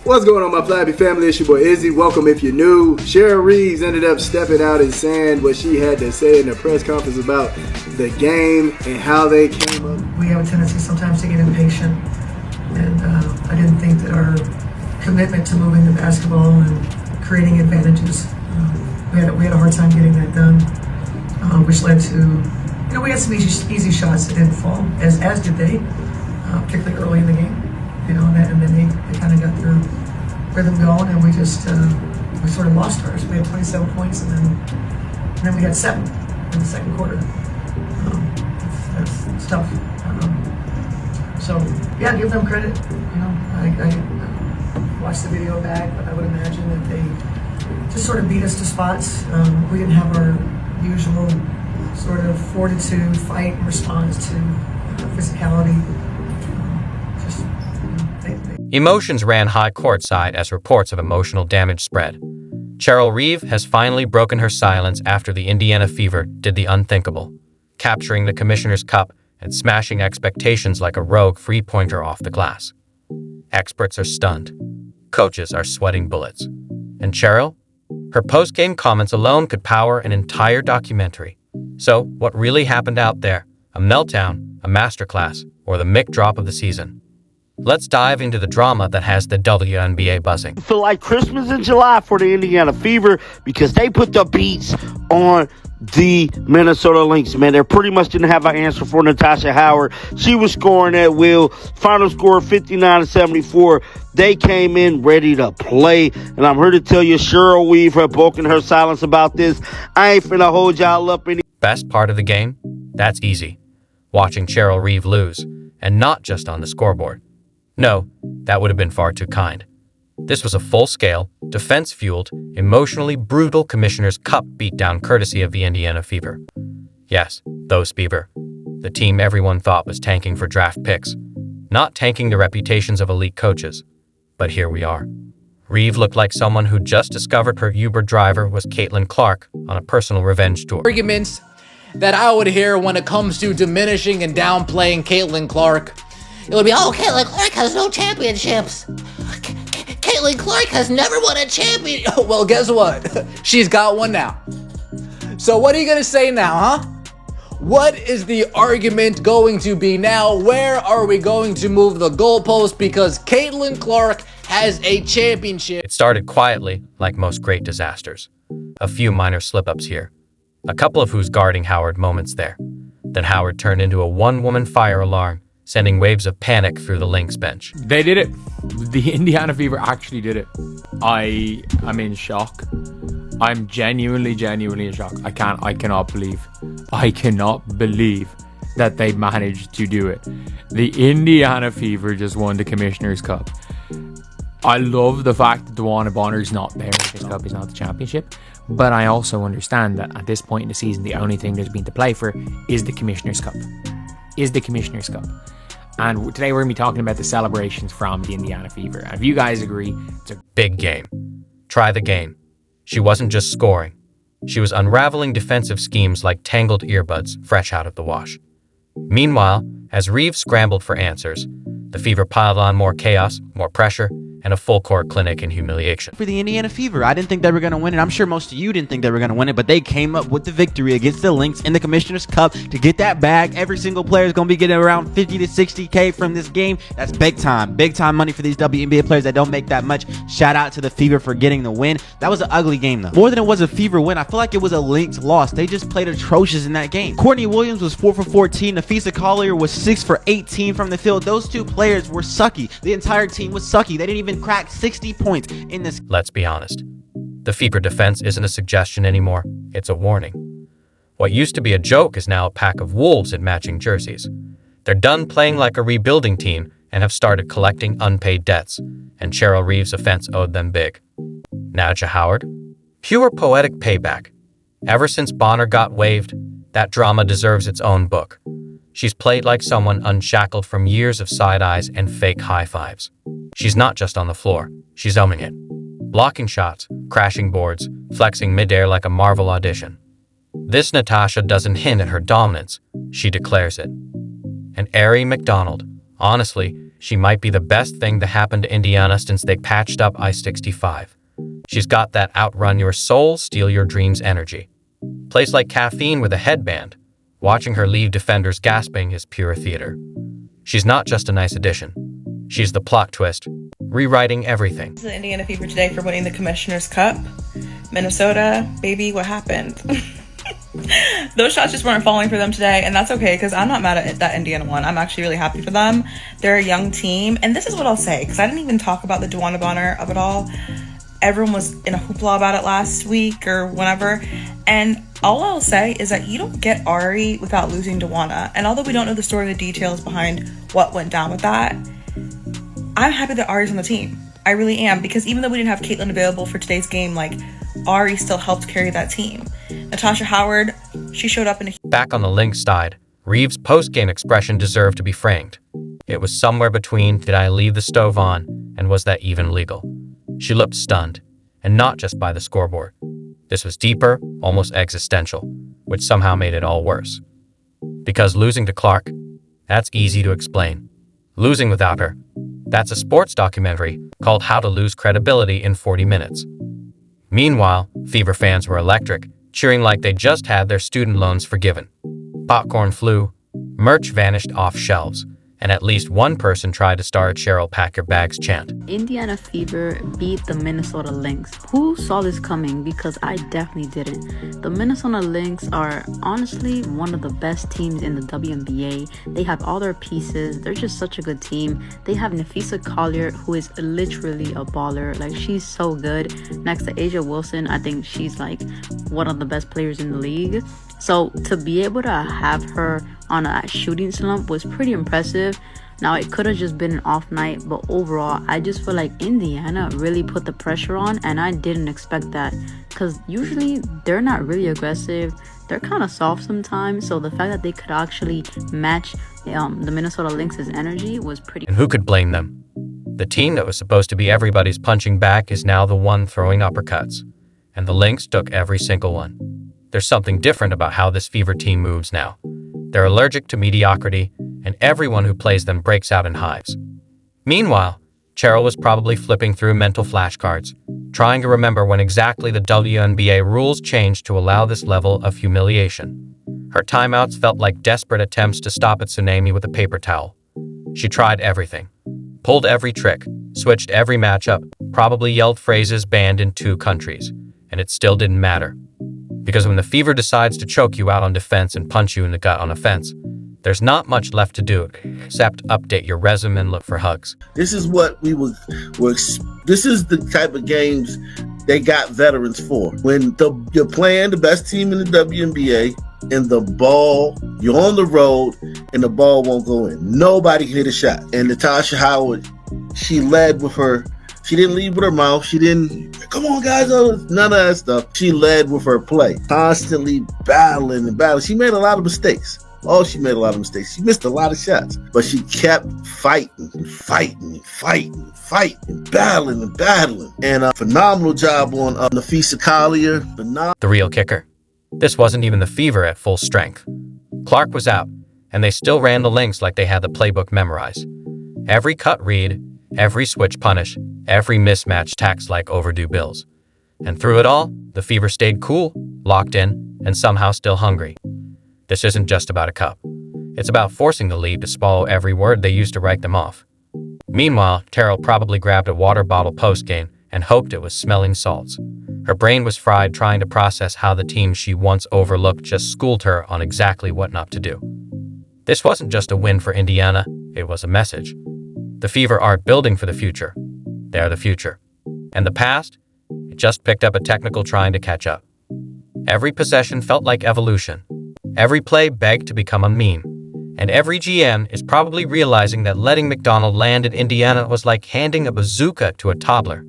What's going on, my Flabby family? It's your boy Izzy. Welcome if you're new. Cheryl Reeve ended up stepping out and saying what she had to say in the press conference about the game and how they came up. We have a tendency sometimes to get impatient, and I didn't think that our commitment to moving the basketball and creating advantages, we had a hard time getting that done, which led to, we had some easy shots that didn't fall, as did they, particularly early in the game. And then they kind of got their rhythm going, and we sort of lost ours. We had 27 points, and then we had 7 in the second quarter. That's tough. So yeah, give them credit. I watched the video back, but I would imagine that they just sort of beat us to spots. We didn't have our usual sort of fortitude, fight, and response to physicality. Emotions ran high courtside as reports of emotional damage spread. Cheryl Reeve has finally broken her silence after the Indiana Fever did the unthinkable, capturing the Commissioner's Cup and smashing expectations like a rogue three-pointer off the glass. Experts are stunned. Coaches are sweating bullets. And Cheryl? Her post-game comments alone could power an entire documentary. So, what really happened out there? A meltdown, a masterclass, or the mic drop of the season? Let's dive into the drama that has the WNBA buzzing. I feel like Christmas in July for the Indiana Fever because they put the beats on the Minnesota Lynx, man. They pretty much didn't have an answer for Natasha Howard. She was scoring at will. Final score 59-74. They came in ready to play. And I'm here to tell you, Cheryl Reeve had broken her silence about this. I ain't finna hold y'all up any. Best part of the game? That's easy. Watching Cheryl Reeve lose, and not just on the scoreboard. No, that would have been far too kind. This was a full-scale, defense-fueled, emotionally brutal Commissioner's Cup beatdown courtesy of the Indiana Fever. Yes, those Fever. The team everyone thought was tanking for draft picks, not tanking the reputations of elite coaches. But here we are. Reeve looked like someone who just discovered her Uber driver was Caitlin Clark on a personal revenge tour. Arguments that I would hear when it comes to diminishing and downplaying Caitlin Clark. It would be, Caitlin Clark has no championships. Caitlin Clark has never won a champion. Well, guess what? She's got one now. So what are you going to say now, huh? What is the argument going to be now? Where are we going to move the goalpost? Because Caitlin Clark has a championship. It started quietly, like most great disasters. A few minor slip-ups here. A couple of who's guarding Howard moments there. Then Howard turned into a one-woman fire alarm, sending waves of panic through the Lynx bench. They did it. The Indiana Fever actually did it. I am in shock. I'm genuinely in shock. I cannot believe that they managed to do it. The Indiana Fever just won the Commissioner's Cup. I love the fact that the Dawana Bonner's not there. This cup is not the championship. But I also understand that at this point in the season, the only thing there's been to play for is the Commissioner's Cup. And today we're going to be talking about the celebrations from the Indiana Fever. And if you guys agree, it's a big game. Try the game. She wasn't just scoring. She was unraveling defensive schemes like tangled earbuds fresh out of the wash. Meanwhile, as Reeve scrambled for answers, the Fever piled on more chaos, more pressure, and a full-court clinic in humiliation. For the Indiana Fever, I didn't think they were going to win it. I'm sure most of you didn't think they were going to win it, but they came up with the victory against the Lynx in the Commissioner's Cup to get that bag. Every single player is going to be getting around 50 to 60K from this game. That's big time money for these WNBA players that don't make that much. Shout out to the Fever for getting the win. That was an ugly game, though. More than it was a Fever win, I feel like it was a Lynx loss. They just played atrocious in that game. Courtney Williams was 4 for 14. Nafisa Collier was 6 for 18 from the field. Those two players were sucky. The entire team was sucky. They didn't even crack 60 points in this. Let's be honest. The Fever defense isn't a suggestion anymore. It's a warning. What used to be a joke is now a pack of wolves in matching jerseys. They're done playing like a rebuilding team and have started collecting unpaid debts, and Cheryl Reeve's offense owed them big. Naja Howard? Pure poetic payback. Ever since Bonner got waived, that drama deserves its own book. She's played like someone unshackled from years of side eyes and fake high fives. She's not just on the floor, she's owning it. Blocking shots, crashing boards, flexing midair like a Marvel audition. This Natasha doesn't hint at her dominance, she declares it. And Arie McDonald, honestly, she might be the best thing to happen to Indiana since they patched up I-65. She's got that outrun your soul, steal your dreams energy. Plays like caffeine with a headband. Watching her leave defenders gasping is pure theater. She's not just a nice addition. She's the plot twist, rewriting everything. The Indiana Fever today for winning the Commissioner's Cup. Minnesota, baby, what happened? Those shots just weren't falling for them today, and that's okay because I'm not mad at that Indiana one. I'm actually really happy for them. They're a young team, and this is what I'll say because I didn't even talk about the DeWanna Bonner of it all. Everyone was in a hoopla about it last week or whenever, and all I'll say is that you don't get Ari without losing DeWanna. And although we don't know the story or the details behind what went down with that, I'm happy that Ari's on the team. I really am, because even though we didn't have Caitlin available for today's game, like, Ari still helped carry that team. Natasha Howard, she showed up in a... Back on the Lynx side, Reeve's post-game expression deserved to be framed. It was somewhere between, did I leave the stove on, and was that even legal? She looked stunned, and not just by the scoreboard. This was deeper, almost existential, which somehow made it all worse. Because losing to Clark, that's easy to explain. Losing without her, that's a sports documentary called How to Lose Credibility in 40 Minutes. Meanwhile, Fever fans were electric, cheering like they just had their student loans forgiven. Popcorn flew, merch vanished off shelves, and at least one person tried to start Cheryl Pack Your Bags chant. Indiana Fever beat the Minnesota Lynx. Who saw this coming? Because I definitely didn't. The Minnesota Lynx are honestly one of the best teams in the WNBA. They have all their pieces. They're just such a good team. They have Nafisa Collier, who is literally a baller. Like, she's so good. Next to Asia Wilson, I think she's like one of the best players in the league. So to be able to have her on a shooting slump was pretty impressive. Now, it could have just been an off night, but overall, I just feel like Indiana really put the pressure on, and I didn't expect that, because usually they're not really aggressive. They're kind of soft sometimes, so the fact that they could actually match the Minnesota Lynx's energy was pretty... And who could blame them? The team that was supposed to be everybody's punching bag is now the one throwing uppercuts, and the Lynx took every single one. There's something different about how this Fever team moves now. They're allergic to mediocrity, and everyone who plays them breaks out in hives. Meanwhile, Cheryl was probably flipping through mental flashcards, trying to remember when exactly the WNBA rules changed to allow this level of humiliation. Her timeouts felt like desperate attempts to stop a tsunami with a paper towel. She tried everything, pulled every trick, switched every matchup, probably yelled phrases banned in 2 countries, and it still didn't matter. Because when the Fever decides to choke you out on defense and punch you in the gut on offense, there's not much left to do except update your resume and look for hugs. This is what we were this is the type of games they got veterans for. When you're playing the best team in the WNBA and you're on the road and the ball won't go in. Nobody can hit a shot. And Natasha Howard, she led with her. She didn't lead with her mouth. She didn't, come on, guys, none of that stuff. She led with her play, constantly battling and battling. She made a lot of mistakes. Oh, she made a lot of mistakes. She missed a lot of shots, but she kept fighting and fighting and fighting and fighting and battling and battling. And a phenomenal job on Nafisa Collier. The real kicker. This wasn't even the Fever at full strength. Clark was out, and they still ran the Lynx like they had the playbook memorized. Every cut read, every switch punish, every mismatch taxed like overdue bills. And through it all, the Fever stayed cool, locked in, and somehow still hungry. This isn't just about a cup. It's about forcing the lead to swallow every word they used to write them off. Meanwhile, Cheryl probably grabbed a water bottle post-game and hoped it was smelling salts. Her brain was fried trying to process how the team she once overlooked just schooled her on exactly what not to do. This wasn't just a win for Indiana, it was a message. The Fever aren't building for the future. They're the future. And the past? It just picked up a technical trying to catch up. Every possession felt like evolution. Every play begged to become a meme. And every GM is probably realizing that letting McDonald land in Indiana was like handing a bazooka to a toddler,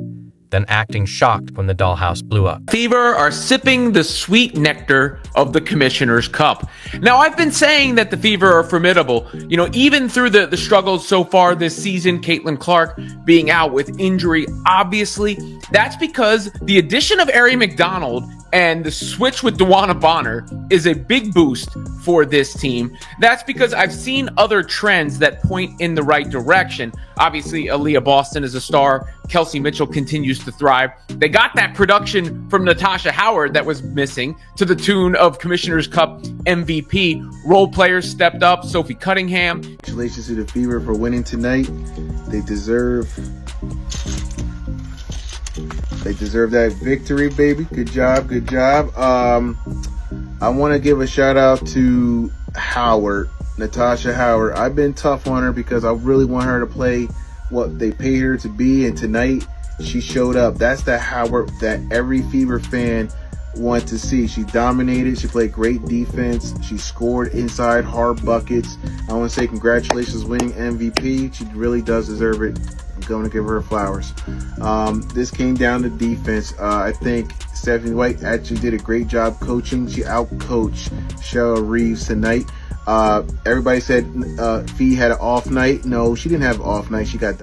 then acting shocked when the dollhouse blew up. Fever are sipping the sweet nectar of the Commissioner's Cup. Now, I've been saying that the Fever are formidable, even through the struggles so far this season, Caitlin Clark being out with injury. Obviously, that's because the addition of Ari McDonald And the switch with DeWanna Bonner is a big boost for this team. That's because I've seen other trends that point in the right direction. Obviously, Aaliyah Boston is a star. Kelsey Mitchell continues to thrive. They got that production from Natasha Howard that was missing to the tune of Commissioner's Cup MVP. Role players stepped up. Sophie Cunningham. Congratulations to the Fever for winning tonight. They deserve that victory, baby. Good job. I want to give a shout out to Howard, Natasha Howard. I've been tough on her because I really want her to play what they paid her to be, and tonight she showed up. That's the Howard that every Fever fan wants to see. She dominated. She played great defense. She scored inside hard buckets. I want to say congratulations winning MVP. She really does deserve it. I'm going to give her flowers. This came down to defense. I think Stephanie White actually did a great job coaching. She out-coached Cheryl Reeves tonight. Everybody said Fee had an off night. No, she didn't have an off night. She got